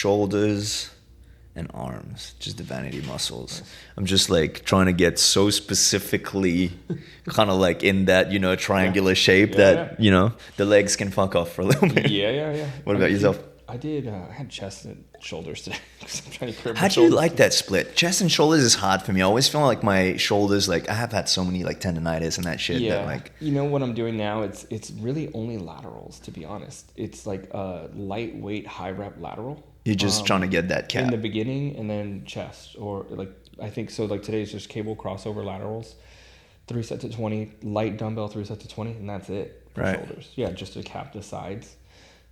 shoulders and arms, just the vanity muscles. I'm just like trying to get so specifically kind of like in that, triangular shape that, the legs can fuck off for a little bit. Yeah. What about yourself? I had chest and shoulders today because I'm trying to curb. How do you like that split? Chest and shoulders is hard for me. I always feel like my shoulders, like I have had so many like tendonitis and that shit. Yeah. That like, what I'm doing now, it's really only laterals, to be honest. It's like a lightweight, high rep lateral. You're just trying to get that cap. In the beginning and then chest, or like, I think so. Like today is just cable crossover laterals, 3 sets of 20, light dumbbell, 3 sets of 20, and that's it for shoulders. Yeah, just to cap the sides.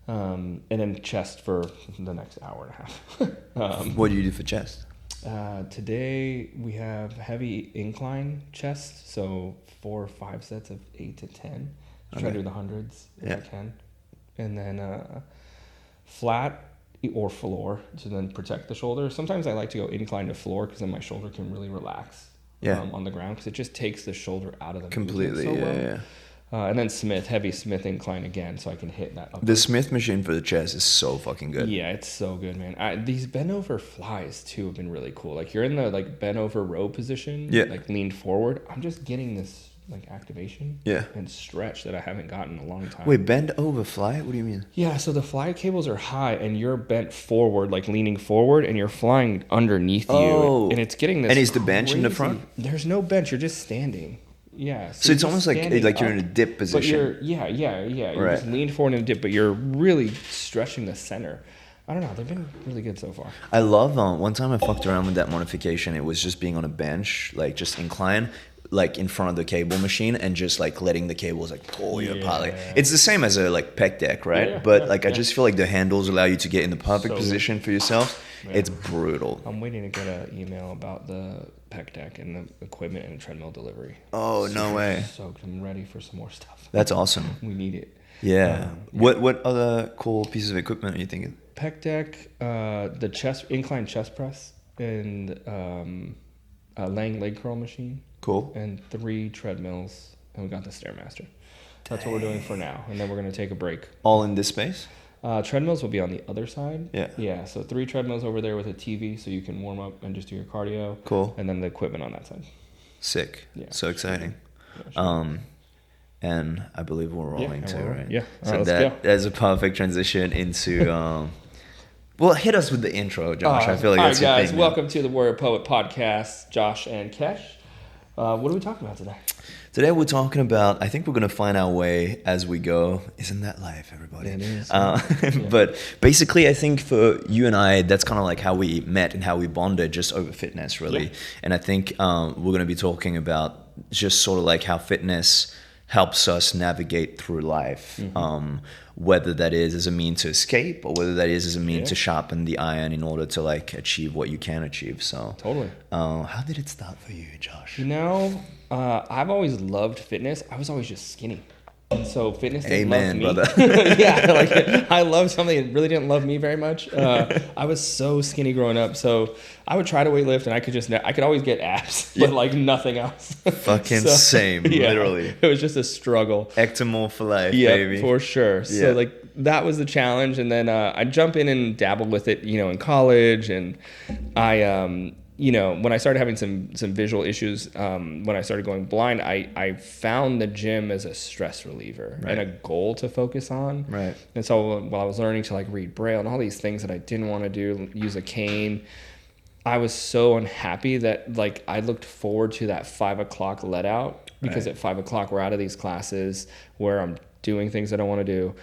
And then chest for the next hour and a half. What do you do for chest? Today we have heavy incline chest, so 4 or 5 sets of 8 to 10. Try to do the hundreds if I can. And then flat or floor to then protect the shoulder. Sometimes I like to go incline to floor because then my shoulder can really relax on the ground because it just takes the shoulder out of the completely. And then heavy Smith incline again, so I can hit that upward. The Smith machine for the chest is so fucking good. Yeah, it's so good, man. These bend over flies too have been really cool. Like you're in the like bent over row position, like leaned forward. I'm just getting this like activation and stretch that I haven't gotten in a long time. Wait, bend over fly? What do you mean? Yeah, so the fly cables are high and you're bent forward, like leaning forward, and you're flying underneath you, and it's getting this. And is the bench in the front? There's no bench. You're just standing. Yeah. So it's almost like you're in a dip position. But you're just leaned forward in a dip, but you're really stretching the center. I don't know. They've been really good so far. I love one time I fucked around with that modification. It was just being on a bench, like just incline, like in front of the cable machine, and just like letting the cables like pull you apart. Like, it's the same as a like pec deck, right? I just feel like the handles allow you to get in the perfect position for yourself. Yeah. It's brutal. I'm waiting to get an email about the pec deck and the equipment and treadmill delivery. Oh, no way. So I'm ready for some more stuff. That's awesome. We need it. Yeah. What other cool pieces of equipment are you thinking? Pec deck, the incline chest press, and a Lang leg curl machine. Cool. And 3 treadmills, and we got the Stairmaster. That's what we're doing for now, and then we're going to take a break. All in this space? Treadmills will be on the other side. Yeah. Yeah, so 3 treadmills over there with a TV so you can warm up and just do your cardio. Cool. And then the equipment on that side. Sick. Yeah. So exciting. Yeah, and I believe we're rolling too, right? Yeah. So that's a perfect transition into... well, hit us with the intro, Josh. I feel like that's your thing. All right, guys. Welcome to the Warrior Poet Podcast. Josh and Kesh. What are we talking about today? Today we're talking about, I think we're going to find our way as we go. Isn't that life, everybody? It is. But basically, I think for you and I, that's kind of like how we met and how we bonded just over fitness, really. Yeah. And I think we're going to be talking about just sort of like how fitness helps us navigate through life, whether that is as a means to escape or whether that is as a means to sharpen the iron in order to like achieve what you can achieve. So totally. How did it start for you, Josh? I've always loved fitness. I was always just skinny. And so fitness didn't love me. Brother. Yeah, like I loved something that really didn't love me very much. I was so skinny growing up. So I would try to weight lift and I could always get abs, but like nothing else. Fucking same, literally. It was just a struggle. Ectomorph for life, baby. Yeah, for sure. So like that was the challenge. And then I jump in and dabble with it, in college. And I, when I started having some visual issues, when I started going blind, I found the gym as a stress reliever and a goal to focus on. Right. And so while I was learning to like read Braille and all these things that I didn't want to do, use a cane, I was so unhappy that like I looked forward to that 5 o'clock let out because at 5 o'clock we're out of these classes where I'm doing things I don't want to do.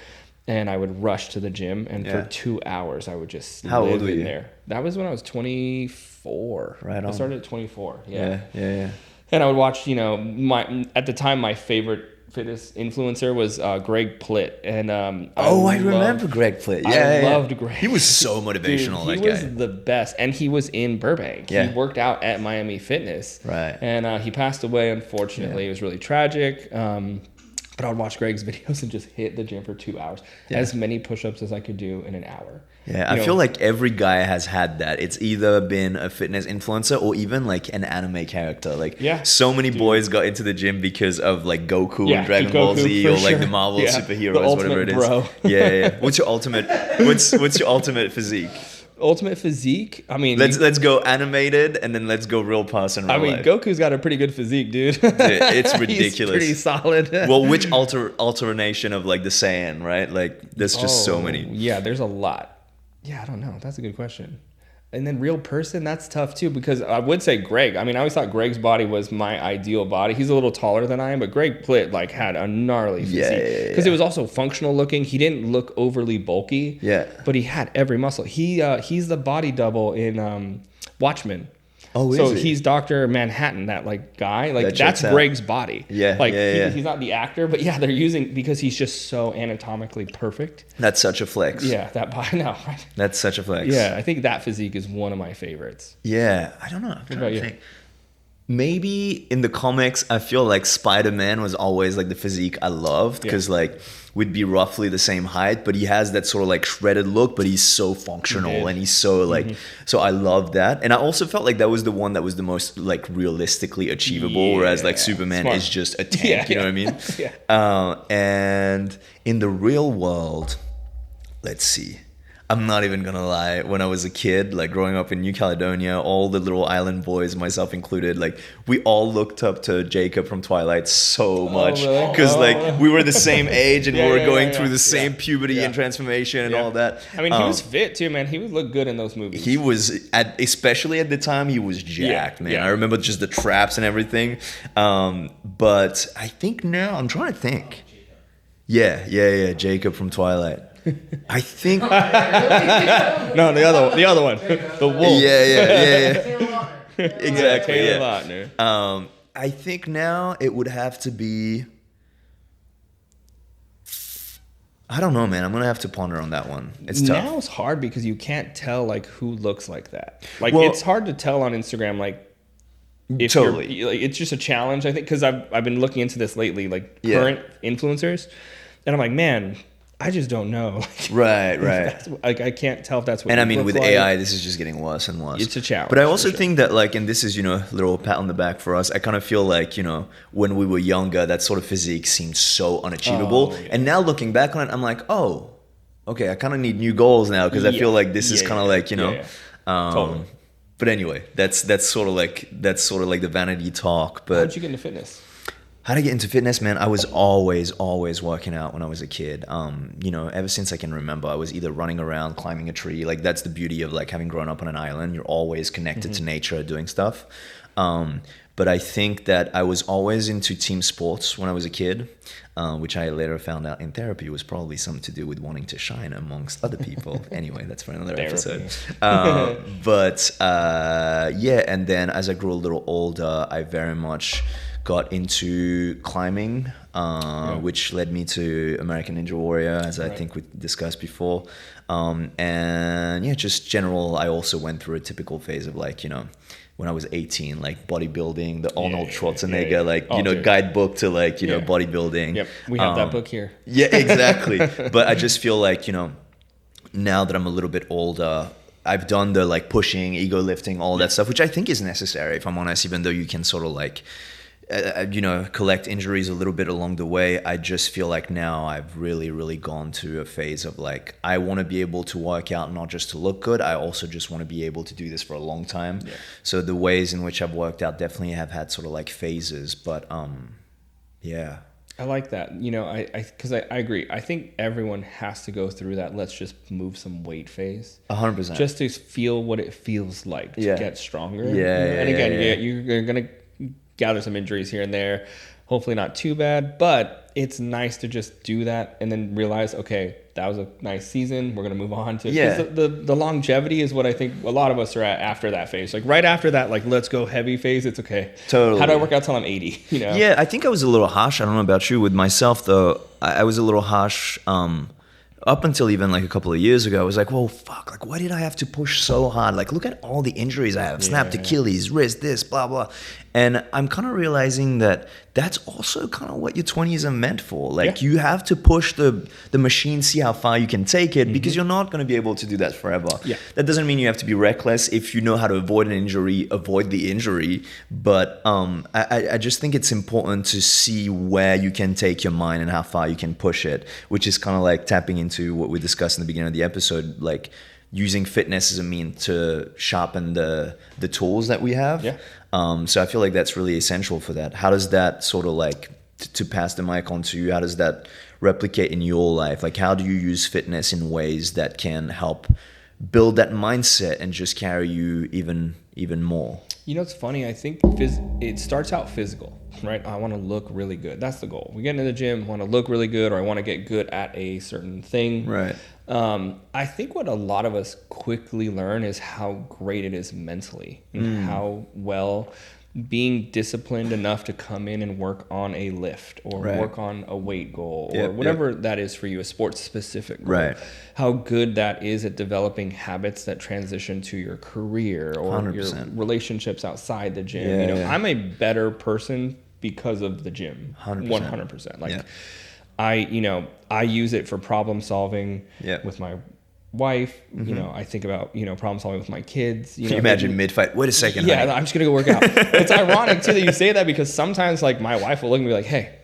And I would rush to the gym, and for 2 hours, I would just live in there. That was when I was 24. Right on. I started at 24. Yeah. And I would watch, at the time, my favorite fitness influencer was Greg Plitt. And I remember Greg Plitt. Yeah, I loved Greg. He was so motivational. Dude, he was the best, and he was in Burbank. Yeah. He worked out at Miami Fitness. Right. And he passed away, unfortunately. It was really tragic. But I would watch Greg's videos and just hit the gym for 2 hours. As many push-ups as I could do in an hour. Yeah, I feel like every guy has had that. It's either been a fitness influencer or even like an anime character. Like so many boys got into the gym because of like Goku and Dragon Ball Z or like the Marvel superheroes, whatever it is. Bro. Yeah. What's your ultimate physique? Ultimate Physique. I mean, let's go animated, and then let's go real person. I mean, Goku's got a pretty good physique, dude. Dude, it's ridiculous. He's pretty solid. Well, which alternation of like the Saiyan, right? Like, there's just so many. Yeah, there's a lot. Yeah, I don't know. That's a good question. And then real person, that's tough too, because I would say Greg. I mean, I always thought Greg's body was my ideal body. He's a little taller than I am, but Greg Plitt like had a gnarly physique because it was also functional looking. He didn't look overly bulky, but he had every muscle. He's the body double in Watchmen. Oh, so is he? He's Dr. Manhattan, that like guy. Like that's Greg's body. He's not the actor, but yeah, they're using because he's just so anatomically perfect. That's such a flex. Yeah, that body. No, right? That's such a flex. Yeah, I think that physique is one of my favorites. Yeah, I don't know. I'm trying to you? think. Maybe in the comics, I feel like Spider-Man was always like the physique I loved because like we'd be roughly the same height, but he has that sort of like shredded look, but he's so functional and he's so like, so I love that. And I also felt like that was the one that was the most like realistically achievable, whereas like Superman is just a tank, you know what I mean? And in the real world, let's see. I'm not even gonna lie. When I was a kid, like growing up in New Caledonia, all the little island boys, myself included, like we all looked up to Jacob from Twilight so much because like we were the same age and we were going through the same puberty and transformation and all that. I mean, he was fit too, man. He would look good in those movies. He was, especially at the time, he was jacked, man. I remember just the traps and everything. But I think now, I'm trying to think. Yeah, Jacob from Twilight. I think no, the other one, the wolf. Yeah. Exactly. Taylor Lautner. I think now it would have to be. I don't know, man. I'm gonna have to ponder on that one. It's tough. Now it's hard because you can't tell like who looks like that. Like it's hard to tell on Instagram. Like if totally, like, it's just a challenge. I think because I've been looking into this lately, like current influencers, and I'm like, man. I just don't know. Right. Like I can't tell if that's what. And I mean, with like. AI, this is just getting worse and worse. It's a challenge. But I also think that, like, and this is, a little pat on the back for us. I kind of feel like, when we were younger, that sort of physique seemed so unachievable. And now looking back on it, I'm like, oh, okay, I kind of need new goals now because I feel like this is kind of like, Totally. But anyway, that's sort of like the vanity talk. But how'd you get into fitness? How to get into fitness, man? I was always working out when I was a kid. Ever since I can remember, I was either running around, climbing a tree. Like that's the beauty of like having grown up on an island. You're always connected to nature, doing stuff. But I think that I was always into team sports when I was a kid, which I later found out in therapy was probably something to do with wanting to shine amongst other people. Anyway, that's for another episode. And then as I grew a little older, I very much got into climbing, which led me to American Ninja Warrior, as I think we discussed before. Just general, I also went through a typical phase of like, when I was 18, like bodybuilding, the Arnold Schwarzenegger, guidebook to like, bodybuilding. Yep, we have that book here. Yeah, exactly. But I just feel like, now that I'm a little bit older, I've done the like pushing, ego lifting, all that stuff, which I think is necessary, if I'm honest, even though you can sort of like, collect injuries a little bit along the way. I just feel like now I've really, really gone to a phase of like, I want to be able to work out not just to look good. I also just want to be able to do this for a long time. Yeah. So the ways in which I've worked out definitely have had sort of like phases, but yeah. I like that. Because I agree. I think everyone has to go through that. Let's just move some weight phase. 100%. Just to feel what it feels like to get stronger. And again, you're going to gather some injuries here and there, hopefully not too bad, but it's nice to just do that and then realize, okay, that was a nice season, we're going to move on to the longevity is what I think a lot of us are at after that phase. Like right after that, like let's go heavy phase, it's okay. Totally. How do I work out till I'm 80? Yeah, I think I was a little harsh. I don't know about you. With myself though, I was a little harsh up until even like a couple of years ago. I was like, well, fuck, like why did I have to push so hard? Like look at all the injuries I have, snapped Achilles, wrist, this, blah, blah. And I'm kind of realizing that that's also kind of what your 20s are meant for. Like you have to push the machine, see how far you can take it, because you're not going to be able to do that forever. Yeah. That doesn't mean you have to be reckless. If you know how to avoid an injury, avoid the injury. But I just think it's important to see where you can take your mind and how far you can push it, which is kind of like tapping into what we discussed in the beginning of the episode. Like using fitness as a means to sharpen the tools that we have. Yeah. So I feel like that's really essential for that. How does that sort of like, to pass the mic on to you, how does that replicate in your life? Like, how do you use fitness in ways that can help build that mindset and just carry you even more? You know, it's funny. I think it starts out physical, right? I want to look really good. That's the goal. We get into the gym, want to look really good, or I want to get good at a certain thing. Right. I think what a lot of us quickly learn is how great it is mentally, and how well being disciplined enough to come in and work on a lift or work on a weight goal or whatever that is for you, a sports specific goal. Right. How good that is at developing habits that transition to your career or 100%. Your relationships outside the gym. You know, I'm a better person because of the gym. 100%. Like I use it for problem solving with my wife. You know, I think about, problem solving with my kids. Can you imagine mid-fight? Wait a second. Yeah, honey. I'm just going to go work out. It's ironic too that you say that, because sometimes like my wife will look at me like, hey,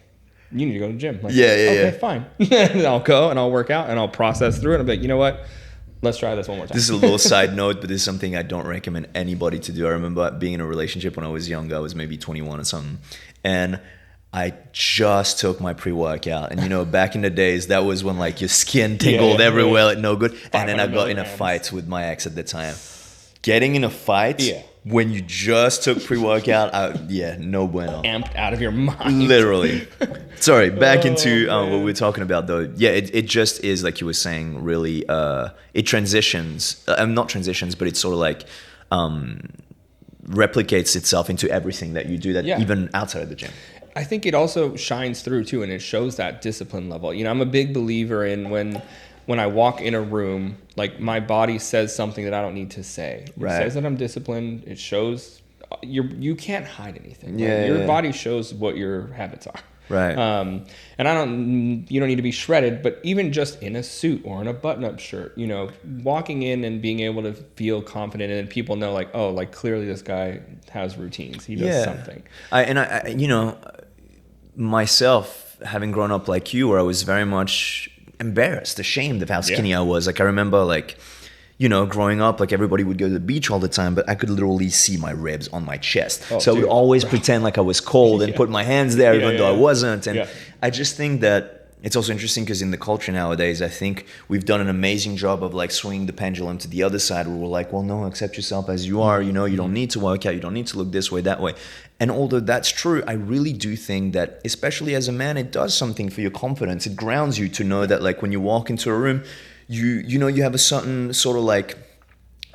you need to go to the gym. Like, okay, fine. And I'll go and I'll work out and I'll process through it. And I'll be like, you know what? Let's try this one more time. This is a little side note, but this is something I don't recommend anybody to do. I remember being in a relationship when I was younger. I was maybe 21 or something. And I just took my pre-workout, and back in the days, that was when like your skin tingled everywhere, like no good. And then I got in a fight with my ex at the time. Getting in a fight when you just took pre-workout, no bueno. Amped out of your mind. Literally. Sorry, back into what we were talking about though. Yeah, it just is like you were saying. Really, it transitions. Not transitions, but it's sort of like replicates itself into everything that you do. That even outside of the gym. I think it also shines through too, and it shows that discipline level. I'm a big believer in when I walk in a room, like my body says something that I don't need to say. It says that I'm disciplined. It shows you can't hide anything. Your body shows what your habits are. Right. And you don't need to be shredded, but even just in a suit or in a button-up shirt, walking in and being able to feel confident, and people know like, oh, like clearly this guy has routines. He does something. I myself, having grown up like you, where I was very much embarrassed, ashamed of how skinny I was. Like I remember like, growing up, like everybody would go to the beach all the time, but I could literally see my ribs on my chest. So I would always pretend like I was cold and put my hands there even though I wasn't. And I just think that it's also interesting because in the culture nowadays, I think we've done an amazing job of like swinging the pendulum to the other side, where we're like, well, no, accept yourself as you are. You don't need to work out. You don't need to look this way, that way. And although that's true, I really do think that, especially as a man, it does something for your confidence. It grounds you to know that like when you walk into a room, you have a certain sort of like,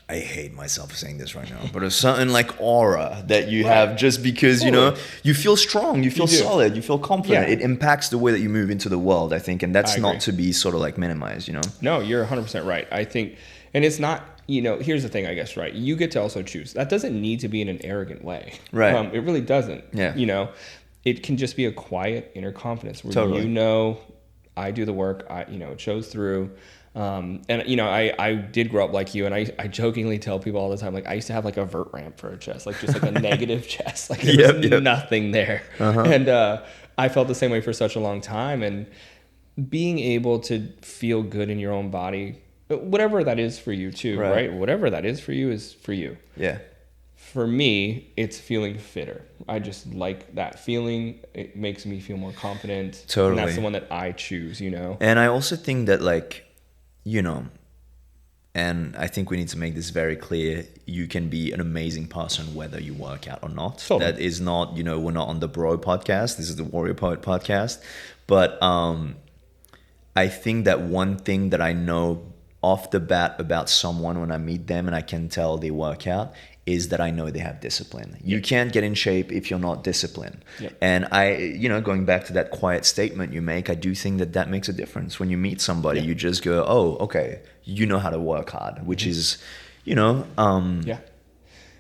I hate myself for saying this right now, but a certain like aura that you have just because, you feel strong, you feel solid, you feel confident. It impacts the way that you move into the world, I think. And that's not to be sort of like minimized, No, you're 100% right. I think, and it's not, here's the thing, I guess, right? You get to also choose. That doesn't need to be in an arrogant way. Right. It really doesn't. Yeah. It can just be a quiet inner confidence where I do the work, it shows through. And I did grow up like you, and I jokingly tell people all the time, like I used to have like a vert ramp for a chest, like just like a negative chest, like there was nothing there. And I felt the same way for such a long time. And being able to feel good in your own body, whatever that is for you too, right? Whatever that is for you is for you. Yeah. For me, it's feeling fitter. I just like that feeling. It makes me feel more confident. Totally. And that's the one that I choose, And I also think that like, and I think we need to make this very clear. You can be an amazing person whether you work out or not. Totally. That is not, we're not on the Bro podcast. This is the Warrior Poet podcast. But I think that one thing that I know off the bat about someone when I meet them and I can tell they work out is that I know they have discipline. You can't get in shape if you're not disciplined. And I, going back to that quiet statement you make, I do think that makes a difference. When you meet somebody, you just go, oh, okay, you know how to work hard, which is, a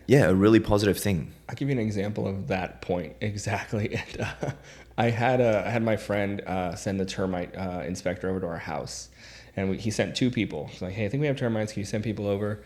really positive thing. I'll give you an example of that point exactly. And I had my friend send the termite inspector over to our house, and he sent 2 people. He's like, hey, I think we have termites. Can you send people over?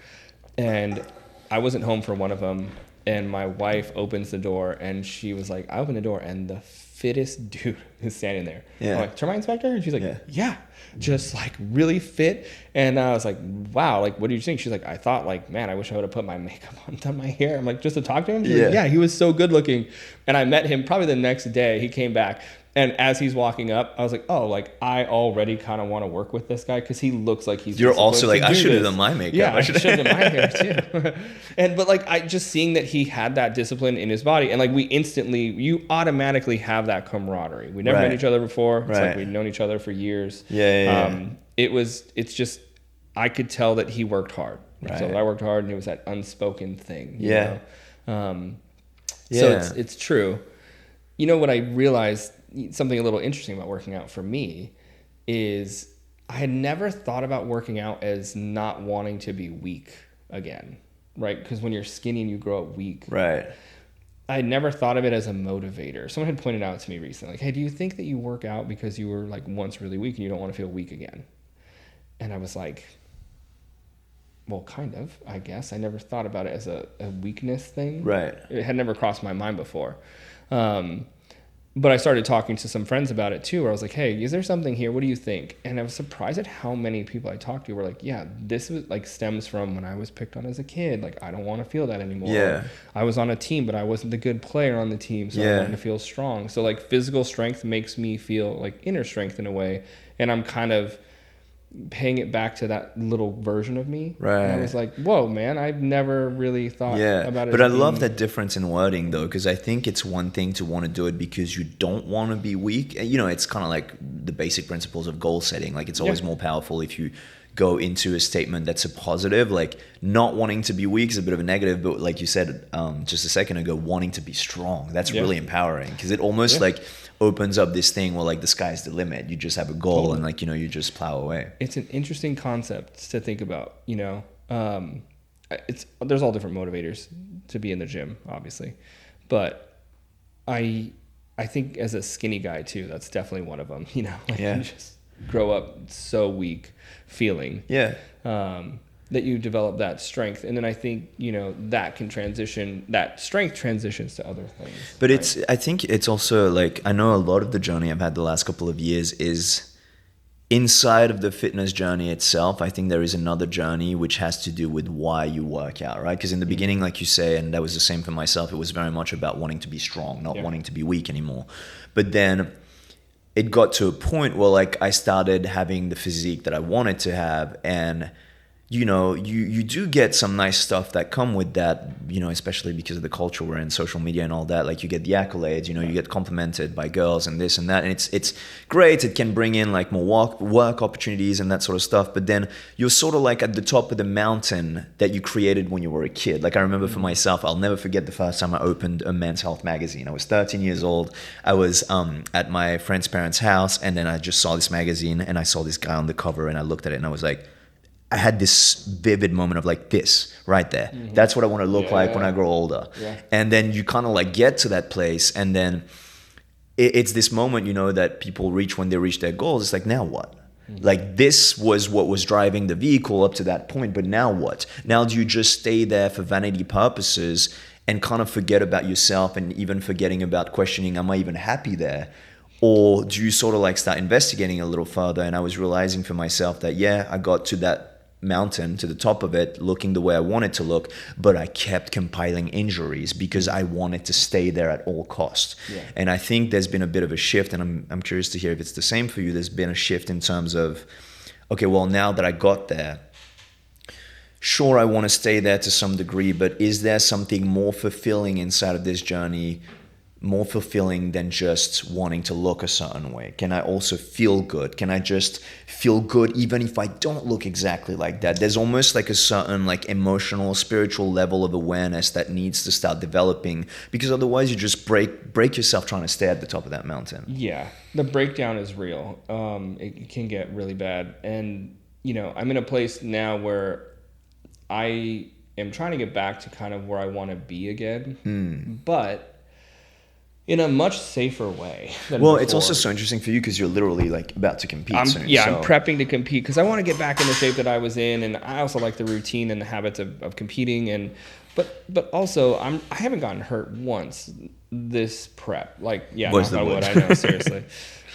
And I wasn't home for one of them, and my wife opens the door, and she was like, I opened the door, and the fittest dude is standing there. Yeah. I'm like, termite inspector? And she's like, yeah. Just like really fit. And I was like, wow, like, what do you think? She's like, I thought like, man, I wish I would have put my makeup on, done my hair. I'm like, just to talk to him? She's like, yeah, he was so good looking. And I met him probably the next day. He came back. And as he's walking up, I was like, oh, like I already kind of want to work with this guy because he looks like he's. You're also like, I should have done my makeup. Yeah, I should have done my hair too. But like, I just seeing that he had that discipline in his body, and like you automatically have that camaraderie. We never met each other before. It's like we'd known each other for years. It's just, I could tell that he worked hard. Right. So I worked hard, and it was that unspoken thing. You know? So it's true. You know what I realized? Something a little interesting about working out for me is I had never thought about working out as not wanting to be weak again, right? Because when you're skinny and you grow up weak, right? I had never thought of it as a motivator. Someone had pointed out to me recently, like, hey, do you think that you work out because you were like once really weak and you don't want to feel weak again? And I was like, well, kind of, I guess. I never thought about it as a weakness thing. Right. It had never crossed my mind before. But I started talking to some friends about it too, where I was like, hey, is there something here? What do you think? And I was surprised at how many people I talked to were like, yeah, this was like stems from when I was picked on as a kid. Like, I don't want to feel that anymore. Yeah. I was on a team, but I wasn't the good player on the team. So I wanted to feel strong. So like physical strength makes me feel like inner strength in a way. And I'm kind of paying it back to that little version of me. Right. And I was like, whoa, man, I've never really thought about it. But I love that difference in wording though, because I think it's one thing to want to do it because you don't want to be weak. You know, it's kind of like the basic principles of goal setting. Like it's always more powerful if you go into a statement that's a positive. Like not wanting to be weak is a bit of a negative, but like you said just a second ago, wanting to be strong, that's really empowering because it almost like opens up this thing where like the sky's the limit. You just have a goal and like, you know, you just plow away. It's an interesting concept to think about, you know. There's all different motivators to be in the gym, obviously. But I think as a skinny guy too, that's definitely one of them, you know. Like you just grow up so weak feeling. That you develop that strength. And then I think, you know, that strength transitions to other things. But I think it's also like, I know a lot of the journey I've had the last couple of years is inside of the fitness journey itself. I think there is another journey which has to do with why you work out, right? Because in the beginning, like you say, and that was the same for myself, it was very much about wanting to be strong, not wanting to be weak anymore. But then it got to a point where like I started having the physique that I wanted to have, and you know, you do get some nice stuff that come with that, you know, especially because of the culture we're in, social media and all that. Like you get the accolades, you know, you get complimented by girls and this and that. And it's great. It can bring in like more work opportunities and that sort of stuff. But then you're sort of like at the top of the mountain that you created when you were a kid. Like I remember for myself, I'll never forget the first time I opened a men's health magazine. I was 13 years old. I was at my friend's parents' house, and then I just saw this magazine and I saw this guy on the cover, and I looked at it and I was like, I had this vivid moment of like this right there. Mm-hmm. That's what I want to look like when I grow older. Yeah. And then you kind of like get to that place, and then it's this moment, you know, that people reach when they reach their goals. It's like, now what? Mm-hmm. Like this was what was driving the vehicle up to that point, but now what? Now do you just stay there for vanity purposes and kind of forget about yourself, and even forgetting about questioning, am I even happy there? Or do you sort of like start investigating a little further? And I was realizing for myself that, I got to that mountain, to the top of it, looking the way I wanted to look, but I kept compiling injuries because I wanted to stay there at all costs. Yeah. And I think there's been a bit of a shift, and I'm curious to hear if it's the same for you. There's been a shift in terms of, okay, well, now that I got there, sure, I want to stay there to some degree, but is there something more fulfilling inside of this journey, more fulfilling than just wanting to look a certain way? Can I also feel good? Can I just feel good even if I don't look exactly like that? There's almost like a certain like emotional, spiritual level of awareness that needs to start developing, because otherwise you just break yourself trying to stay at the top of that mountain. Yeah, the breakdown is real. It can get really bad. And, you know, I'm in a place now where I am trying to get back to kind of where I want to be again. But in a much safer way than before. It's also so interesting for you because you're literally like about to compete soon. Yeah, I'm prepping to compete because I want to get back in the shape that I was in, and I also like the routine and the habits of competing. And But also I haven't gotten hurt once this prep. Like, yeah, What's knock the on wood, I know, seriously.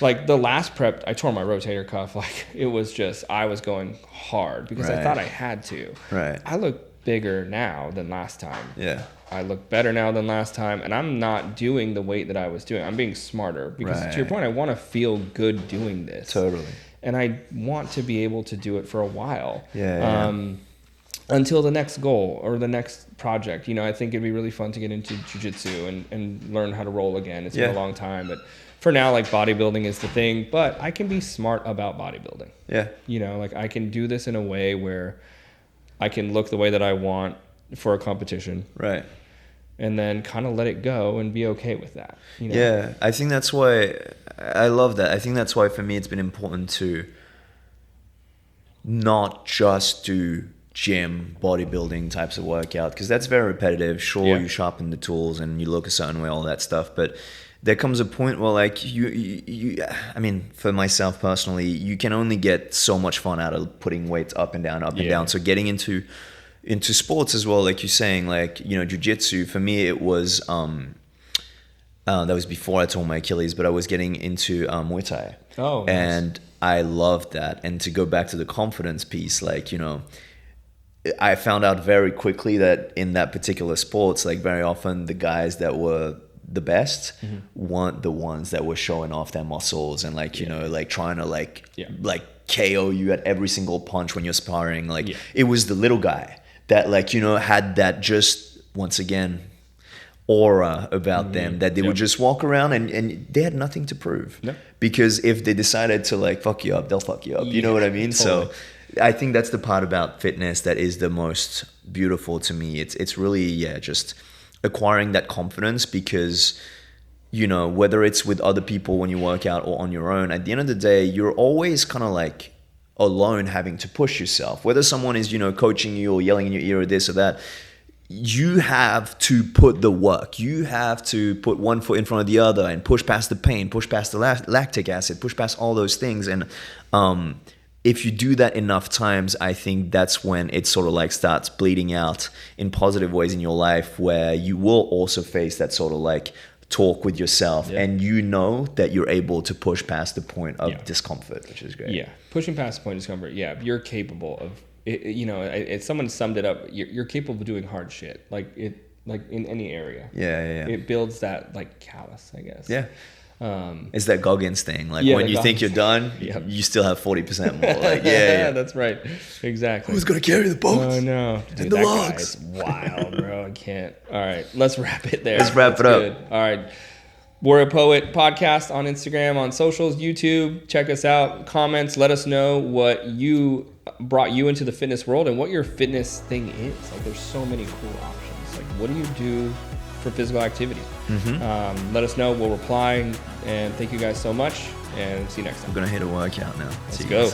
Like the last prep, I tore my rotator cuff. Like it was just, I was going hard because I thought I had to. Right. I look bigger now than last time. Yeah. I look better now than last time, and I'm not doing the weight that I was doing. I'm being smarter because to your point, I want to feel good doing this. Totally. And I want to be able to do it for a while. Yeah. Until the next goal or the next project. You know, I think it'd be really fun to get into jiu-jitsu and learn how to roll again. It's been a long time, but for now, like bodybuilding is the thing, but I can be smart about bodybuilding. Yeah. You know, like I can do this in a way where I can look the way that I want for a competition. Right. And then kind of let it go and be okay with that. You know? Yeah. I think that's why I love that. I think that's why for me it's been important to not just do gym bodybuilding types of workout, because that's very repetitive. Sure, you sharpen the tools and you look a certain way, all that stuff, but there comes a point where like you I mean, for myself personally, you can only get so much fun out of putting weights up and down, up and down. So getting into sports as well, like you're saying, like, you know, jiu-jitsu, for me it was that was before I tore my Achilles, but I was getting into Muay Thai. Oh, nice. And I loved that. And to go back to the confidence piece, like, you know, I found out very quickly that in that particular sports, like very often the guys that were the best weren't the ones that were showing off their muscles and like, you know, like trying to like KO you at every single punch when you're sparring. Like it was the little guy that, like, you know, had that just, once again, aura about them, that they would just walk around and they had nothing to prove. Because if they decided to like fuck you up, they'll fuck you up. You know what I mean? Totally. So I think that's the part about fitness that is the most beautiful to me. It's really, just acquiring that confidence, because, you know, whether it's with other people when you work out or on your own, at the end of the day, you're always kind of like alone having to push yourself. Whether someone is, you know, coaching you or yelling in your ear or this or that, you have to put the work. You have to put one foot in front of the other and push past the pain, push past the lactic acid, push past all those things. And if you do that enough times, I think that's when it sort of like starts bleeding out in positive ways in your life, where you will also face that sort of like talk with yourself, and you know that you're able to push past the point of discomfort, which is great. Yeah, pushing past the point of discomfort. Yeah, you're capable of it. You know, someone summed it up. You're capable of doing hard shit, like in any area. Yeah. It builds that like callus, I guess. Yeah. It's that Goggins thing. Like when you think you're done, you still have 40% more. Like, yeah, that's right. Exactly. Who's gonna carry the boats? Oh no, dude, the that logs. guy's wild, bro. I can't. All right, let's wrap it there. Let's wrap it up. Good. All right. Warrior Poet podcast on Instagram, on socials, YouTube. Check us out. Comments. Let us know what brought you into the fitness world and what your fitness thing is. Like, there's so many cool options. Like, what do you do for physical activity? Let us know. We'll reply. And thank you guys so much. And see you next time. I'm gonna hit a workout now. Let's go.